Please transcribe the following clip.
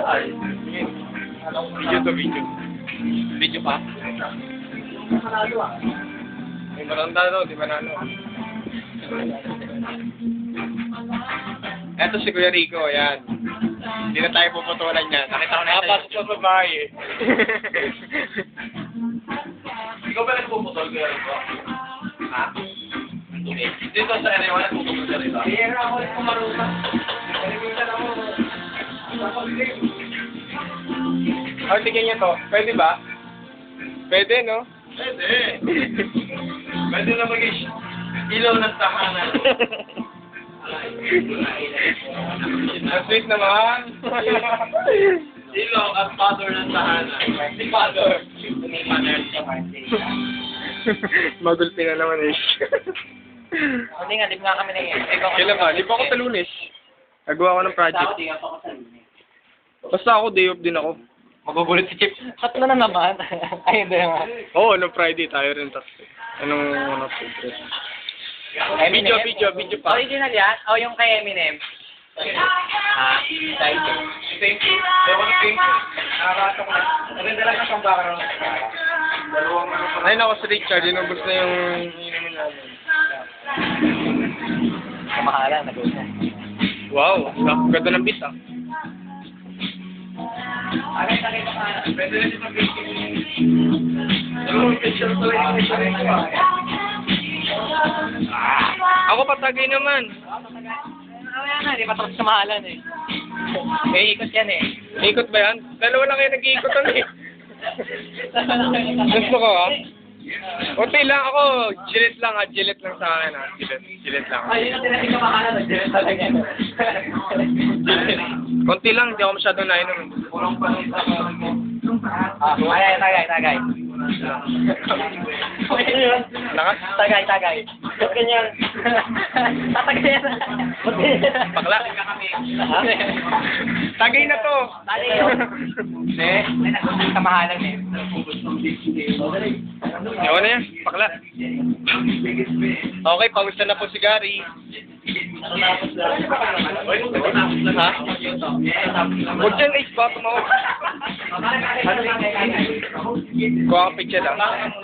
Ay, video to video. Video pa? May maranda daw, di ba nalo? Eto si Kuya Rico, ayan. Hindi na tayo puputulan yan. Nakita ko na pasok sa babae eh. Ikaw ba nagpuputol, Kuya Rico? Ha? Dito sa area, wala nagpuputol ka rito. Hindi ako nagpumarutan. Nagpuputol ako. Oh, tignan niyo to. Pwede ba? Pwede, no? Pwede. Pwede na mag-ilaw ng tahanan. Ang sweet naman. Ilaw at father ng tahanan. Si father. Father sa Magulpi na naman eh. Hindi nga, di nga kami na yun. Kailan ba? Di ba ako sa Lunes? Nagawa ko ng project. Di nga pa ako sa Lunes. Basta ako, day off din ako. Magugulit si Chip. Tatlo na naman. Ay, hindi naman. Oo, no Friday tayo rin tatlo. Anong Friday? Video pa. Original yan? O yung kay Eminem? Ah, title. Thank you. Thank you. Nakakatok na. Maganda lang ang background. Dalawang ano pa. Ayun ako si Richard, inubos na yung inumin namin. Kamahalan, nag-uus na. Wow, ganda ng beat ah. Pwede rin sa picture. Dalawang picture to rin. Ako patagay naman. Kaya nga, di matapos kamahalan eh. May ikot yan eh. Ikot ba yan? Dalawa lang kayo nag-iikot eh. Gusto ko ah. Unti lang ako, Gillette lang sa akin ah. Gillette lang. Ay, yun ang tinating kamahalan, nag-direct talaga yan. Konti lang, hindi ako masyadong nainom. Kurang panita. Ay, tagay. Lakas? Tagay. Ganyan. Tatagayan na. Bakla. Tagay na to. Tagay yun. May nagusang kamahalan eh. Yawan na yan, bakla. Okay, pawis na po si Gary. Ha? Huwag dyan, Ace, ba? Tumawag. Kuha ka picture lang.